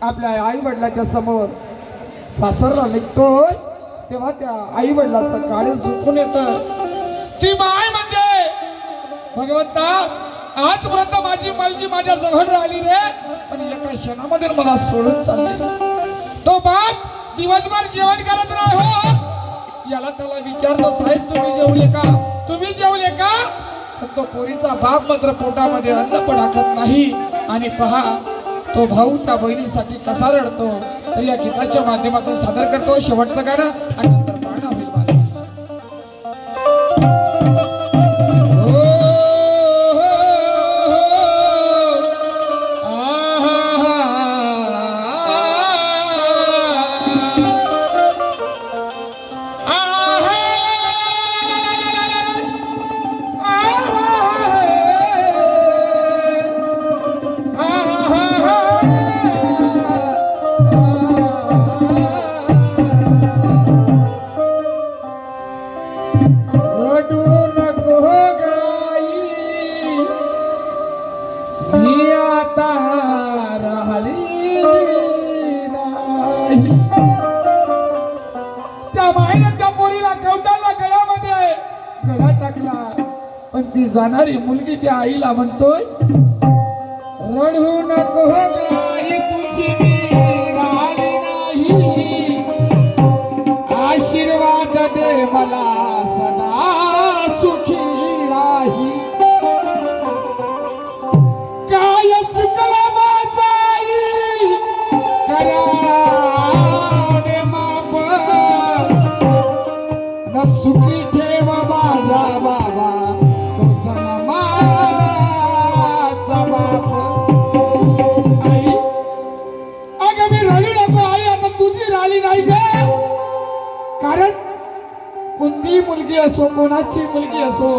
आपल्या आई वडिलाच्या समोर सासरला निघतोय तेव्हा त्या आई वडिलाचं काळीच दुखून येतं. ती माय म्हणते, भगवंता आजपर्यंत माझी मुलगी माझ्या जवळ राहिली रे, पण एका क्षणामध्ये मला सोडून चालली. तो बाप दिवसभर जेवण करत नाही हो. याला त्याला विचारतो, साहेब तुम्ही जेवले का, तुम्ही जेवले का? पण तो पोरीचा बाप मात्र पोटामध्ये अन्न पण टाकत नाही. आणि पहा तो भाऊ त्या बहिणीसाठी कसा रडतो. तर या गीताच्या माध्यमातून सादर करतो शेवटचं गाणं आणि नंतर पाळणा होईल. जाणारी मुलगी त्या आईला म्हणतोय, रडू नको गाई तुझी मी राहिली नाही, आशीर्वाद दे मला सदा सुखी राही. काय चुकला माझा आई करा रे माप, न सुखी ठेव माझा बाबा कोणती मुलगी असो कोणाची मुलगी असो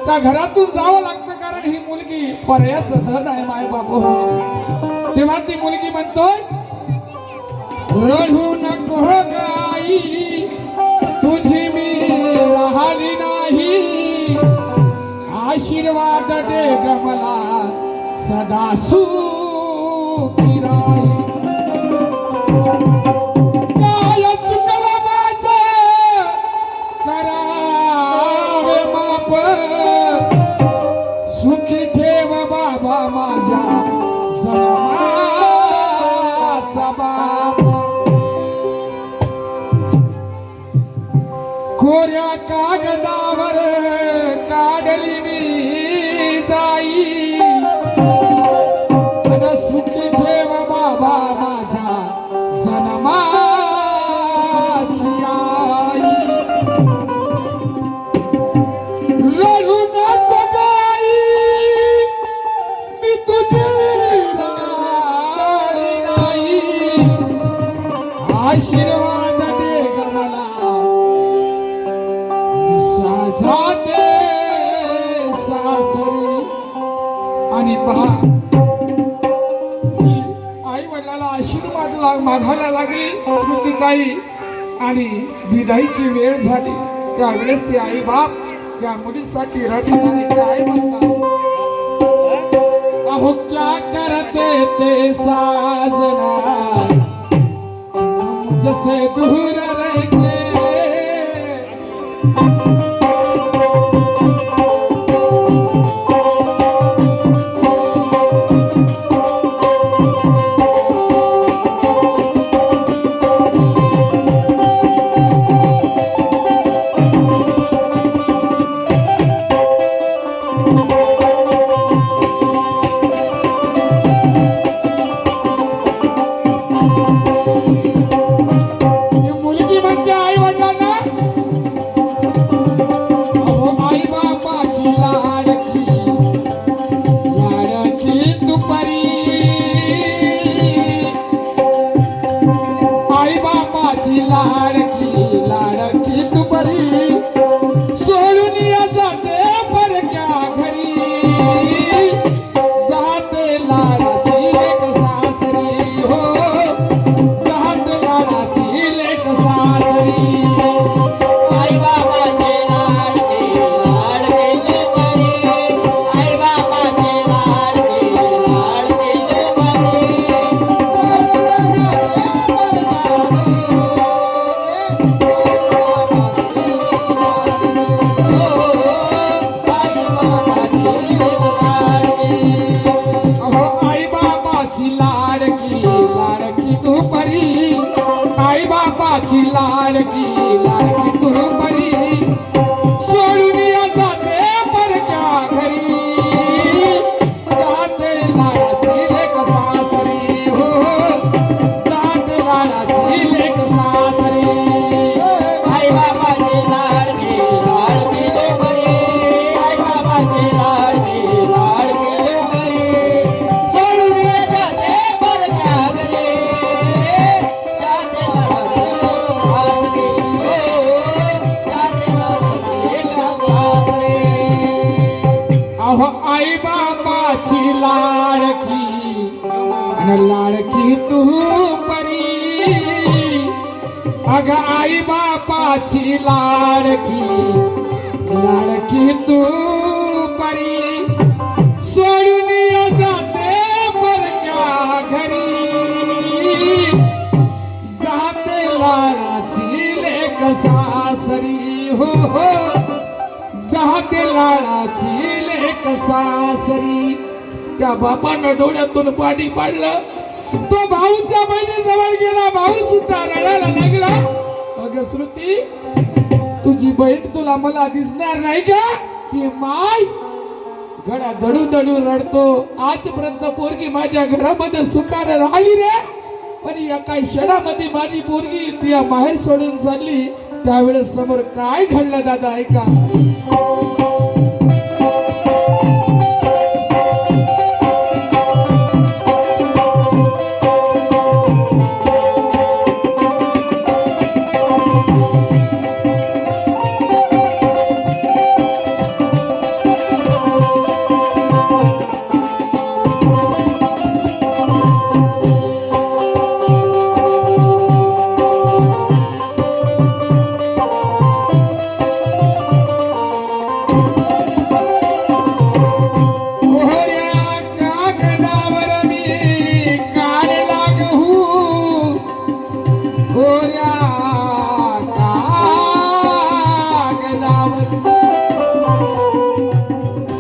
त्या घरातून जावं लागतं. कारण ही मुलगी पर्यायचं धन आहे माय बापू. तेव्हा ती मुलगी म्हणतोय, रडू नको गाई तुझी मी राहिली नाही, आशीर्वाद दे ग मला सदा सुखी राही. सुखी ठेव बाबा माझा जन्माचा बाप. कोऱ्या कागदावर काढली मी जाई, आणि सुखी ठेव बाबा माझा जन्माची आई. रडू नको आशीर्वाद दे ग मला जाते सासरी. आणि पहा आई वडिलाला आशीर्वाद मागायला लागली स्मृतीताई आणि विदाईची वेळ झाली. त्यावेळेस ते आई बाप त्या मुलीसाठी रडतात आणि काय म्हणतात, अहो क्या करते ते साजना जसे दूर रहके. लाडकी लाडकी तू परी आई बापाची लाडकी लाडकी तू परी सोडून या जाते परक्या घरी जाते लाडाची लेक सासरी हो जाते लाडाची लेक सासरी आई बाबाची लाडकी लाडकी लेकरी आई बाबाची लाडकी लाडकी लेकरी सोडून जाते परक्या घरी जाते लाडाची सासरी जाते लाडाची सासरी अहो आई बापाची लाडकी अन लाडकी तू परी अग आई बापाची लाडकी लाडकी तू परी सोडून या जाते परक्या घरी जाते लाडाची लेक सासरी हो हो जाते लाडाची लेक सासरी त्या बापानं डोळ्यातून पाणी पाडलं तो भाऊ त्या बहिणीजवळ गेला भाऊ सुद्धा रडायला लागला अगं श्रुती तुझी बहीण तुला मला दिसणार नाही का ती माय घडा दडू दडू रडतो आजपर्यंत पोरगी माझ्या घरामध्ये सुखाने राहिली रे पण या काही क्षणामध्ये माझी पोरगी ती माहेर सोडून चालली त्यावेळेस समोर काय घडलं दादा ऐका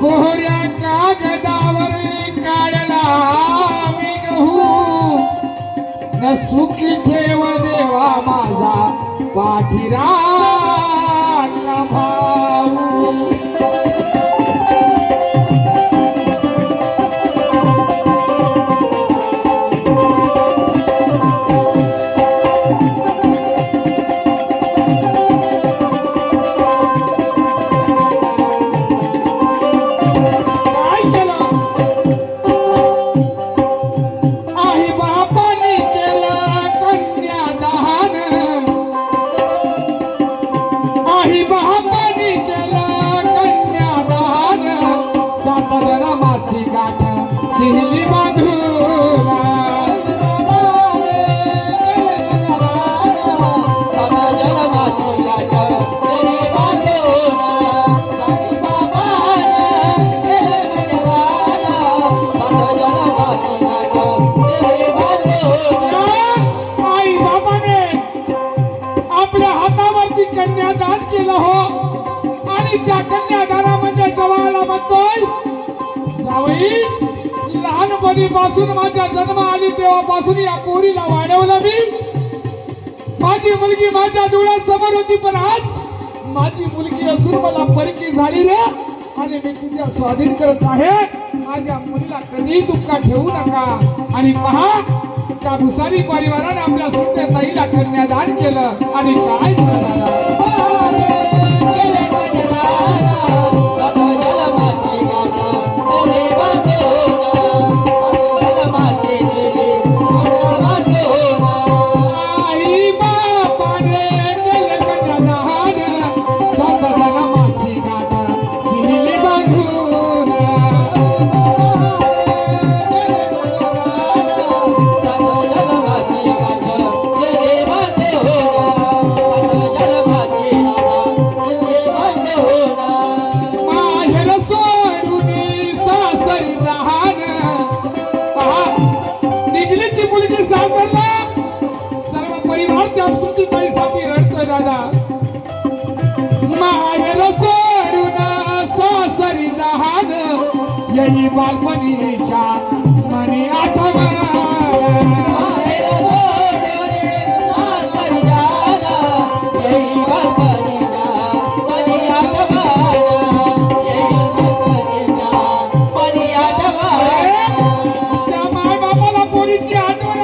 कोहऱ्या कागदावर काढला मी गहू न सुखी ठेव देवा माझा पाठीरा भाऊ दिली बांधूला सदा जन्माची गाठ दिली बांधून साई बाबाने केले गजराला सदा जन्माची गाठ दिली बांधून आई बाबाने आपल्या हातावरती कन्यादान केलं हो आणि त्या कन्यादानामध्ये जवळला म्हणतोय जावई लहानपणीपासून माझ्या जन्म आली तेव्हापासून या पोरीला वाढवलं मी माझी मुलगी माझ्या डोळ्यासमोर होती पण आज माझी मुलगी असून मला परकी झाली रे आणि मी तिच्या स्वाधीन करत आहे माझ्या मुलीला कधी दुःख ठेवू नका आणि पहा त्या भुसारी परिवाराने आपल्या सुट्ट्या ताईला कन्यादान केलं आणि काय झालं केले गजराला सदा जन्माची गाठ दिली बांधून जन्माची दिली बांधून आई बापाने केलं कन्यादान सात जन्माची गाठ दिली बांधून सदा जन्माची गाठ दिली बांधून सदा जन्माची गाठ दिली बांधून माहेर सोडून सासरी जहान पहा निघली ती मुलगी सासरला सर्व परिवार त्या सुटीताईसाठी रडतोय दादा माहेर सोडून सासरी जहान यही बालपणीच्या मनी आठवण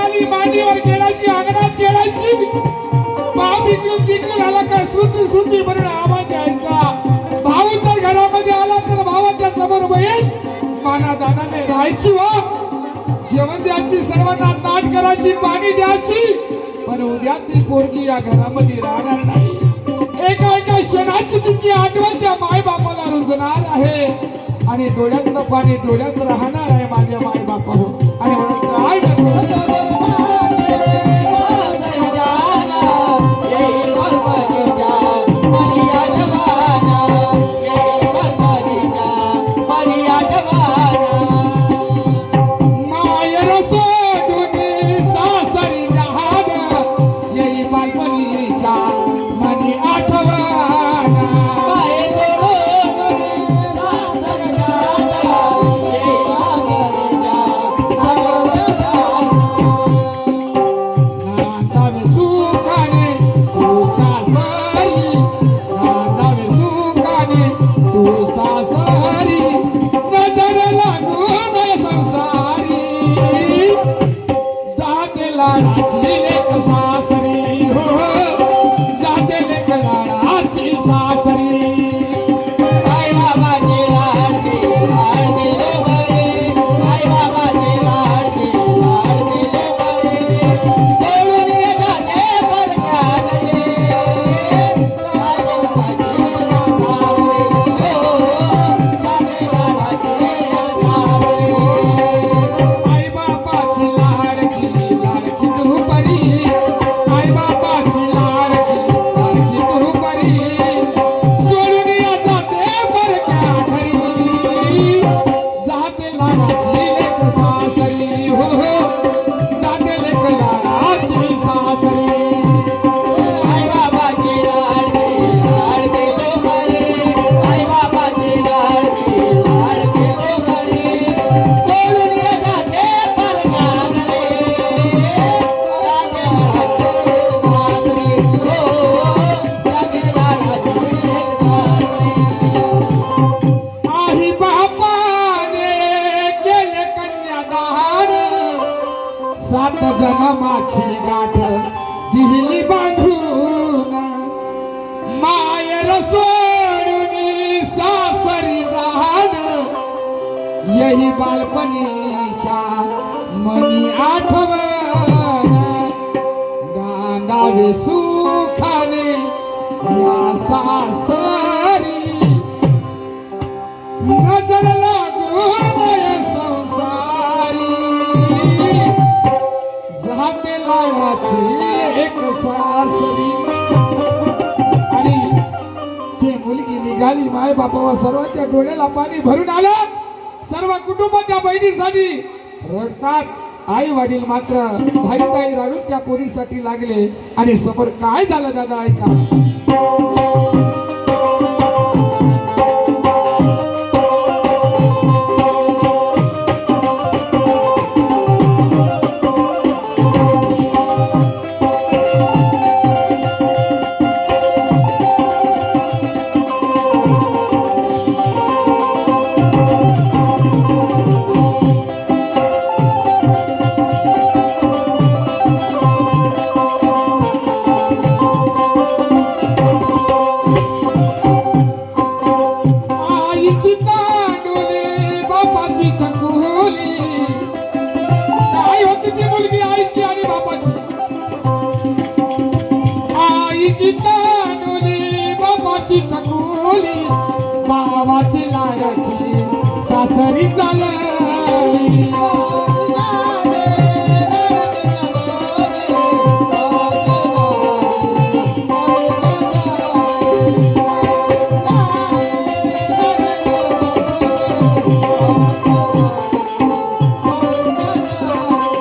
आली मांडीवर गेलाची अंगणात गेलाची बाप इकडून तिकडून आला काय श्रुती श्रुती म्हणून आवाज द्यायचा भाऊच्या घरामध्ये आला तर भावाच्या समोर बहीण मानादानाने राहायची व जेवण द्यायची सर्वांना ताट करायची पाणी द्यायची पण उद्या ती पोरगी या घरामध्ये राहणार नाही एका एका क्षणाची तिची आठवण त्या माय बापाला रुजणार आहे आणि डोळ्यातलं पाणी डोळ्यात राहणार आहे माझ्या माय बापावर आणि म्हणून काय म्हणतो मायर सोडून सासरी जहान येई बालपणीच्या मनी आठवण नांदावे सुखाने तू सासरी नांदावे सुखाने तू सासरी नजर लागून संसारी जाते लाडाची लेक सासरी हो जाते लेक लाडाची सासरी आई बाबाची लाडकी लाडकी लोकरे आई बाबाची लाडकी लाडकी लोकरे सोडून जाते परक्यात आई बापाची लाडकी लाडकी तू परी आई बापाची लाडकी लाडकी तू परी सोडून या जाते परक्या घरी जाते लाडाची लेक सासरी हो जाते लेक लाडाची सासरी आई बाबाची लाडकी लाडकी लोकरे आई बाबाची लाडकी लाडकी लोकरे सोडून जाते परक्यात जाते लाडाची सासरी हो जाते लाडाची सासरी आई बापाने केले कन्यादान 7 जन्माची गाठ दिली बांधून मायर सोडून सासरी जाण यही बालपणीच्या मनी आठवण गांधावे सुखाने या सासरी नजर लागून संसारी जाते लाडाची एक सासरी आणि ती मुलगी निघाली माय बापावर सर्वांच्या डोळ्याला पाणी भरून आलं सर्व कुटुंब त्या बहिणीसाठी रडतात आई वडील मात्र धाई रडून त्या पोरीसाठी लागले आणि समोर काय झालं दादा ऐका आईची तांडुली बापाची चकुली काय होती ती मुलगी आईची आणि बापाची आईची तांडुली बापाची चकुली बाबाची लाडकी सासरी झाली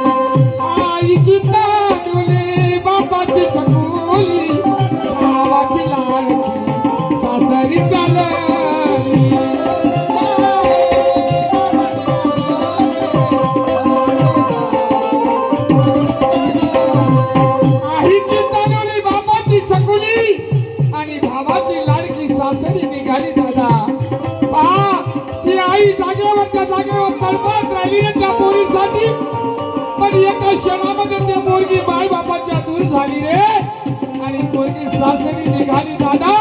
आईची तांडुली बापाची चकुली बाबाची लाडकी सासरी झाली क्षणामध्ये ते पोरगी माय बापाच्या दूर झाली रे आणि पोरगी सासरी निघाली दादा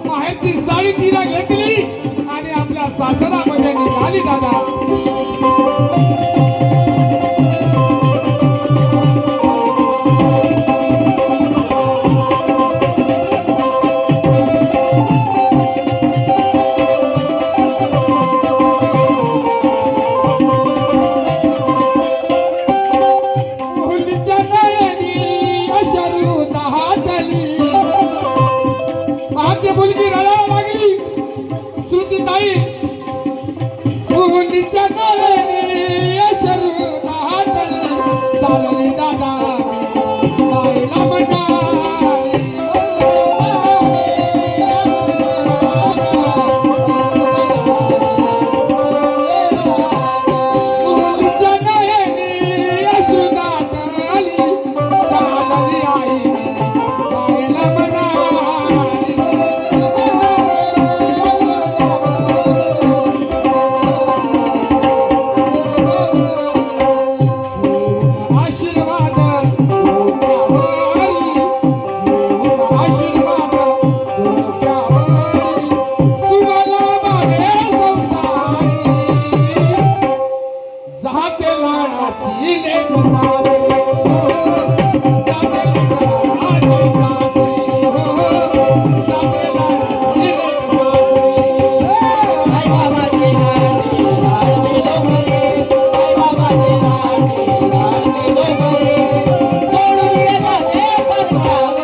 माहेरची साडी तिला घेतली आणि आपल्या सासरामध्ये निघाली दादा मुलीच्या नयनी अश्रू दाटली आद्य मुलगी रडायला लागली श्रुतीताई मुलीच्या नयनी अश्रू दाटली चालली दादा बाईला म्हणाली मुलीच्या नयनी अश्रू दाटली चालली आई बाईला म्हणाली आशीर्वाद डोक्यावरी, आशीर्वाद डोक्यावरी, सुगाला बागे संसारी, जाते लाडाची लेक सासरी, जाते लाडाची सासरी, जाते लाडाची लेक सासरी. आई बाबाची लाडकी लाडकी डोंगरे आई बाबाची लाडकी लाडकी डोंगरे सोडून येते परगावरे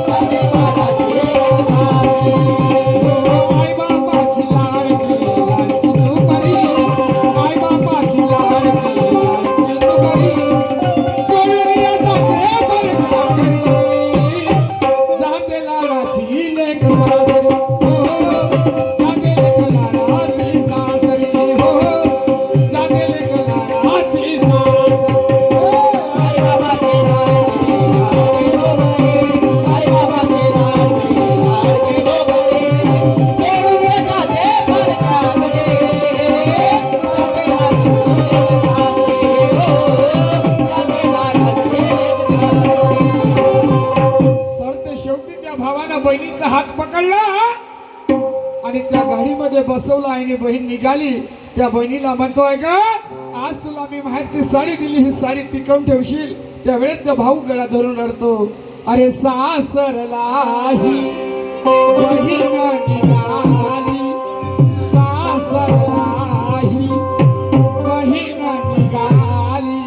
जाते लाडाची लेक सासरी आई बापाची लाडकी लाडकी तू बरी आई बापाची लाडकी लाडकी तू बरी सोडून येते परगावरी जाते लाडाची लेक सासरी जाते लेक लाडाची सासरी जाते लेक लाडाची सासरी आई बाबाची लाडकी लाडकी डोंगरे आई बाबाची लाडकी लाडकी डोंगरे सोडून येते परगावरे जाते लाडाची लेक सासरी सरते शेवटी त्या भावानं बहिणीचा हात पकडला आणि त्या गाडीमध्ये बसवला आणि बहीण निघाली त्या बहिणीला म्हणतोय का आज तुला मी माहेरची साडी दिली ही साडी टिकवून ठेवशील त्यावेळेस त्या भाऊ गळा धरून रडतो अरे सासरलाही बहीण निघाली सासरलाही बहीण निघाली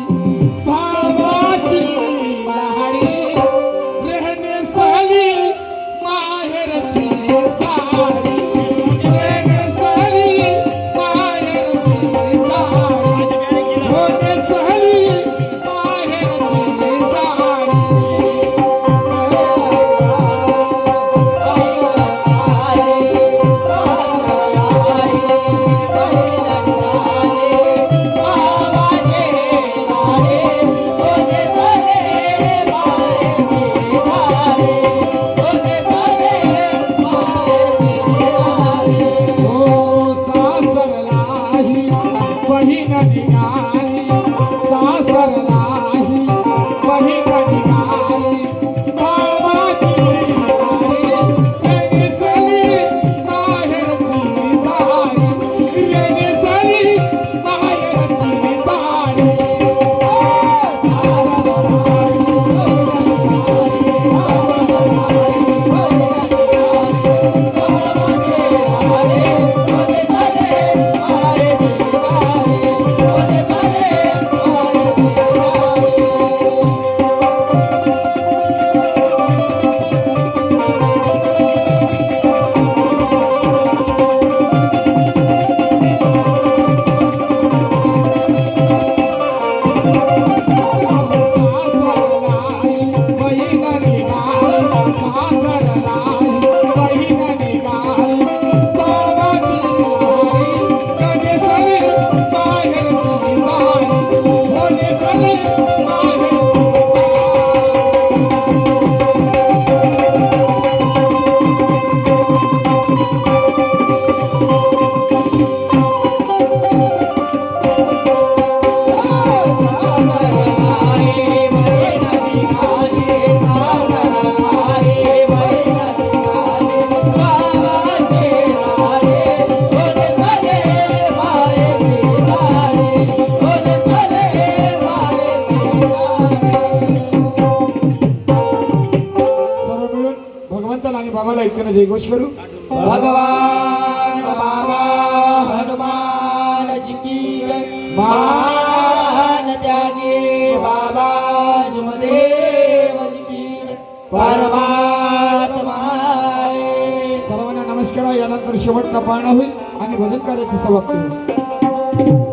भावाची लाडी रहने साली माहेरची साडी रहने साली माहेरची साडी होने साली माहेरची साडी हो सासरलाही बहीण निघाली सासरलाही बहीण निघाली बाबाची लाडी साली माहेरची साडी रेने साली माहेरची साडी Oh, मोठ्याने जयघोष करू. भगवान बाबा हनुमान जी की जय. महान त्यागी बाबा सुमदेव जी की जय. परमात्मा आहे. सर्वांना नमस्कार. यानंतर शेवटचा पाळणा होईल आणि भजन कार्याची समाप्ती होईल.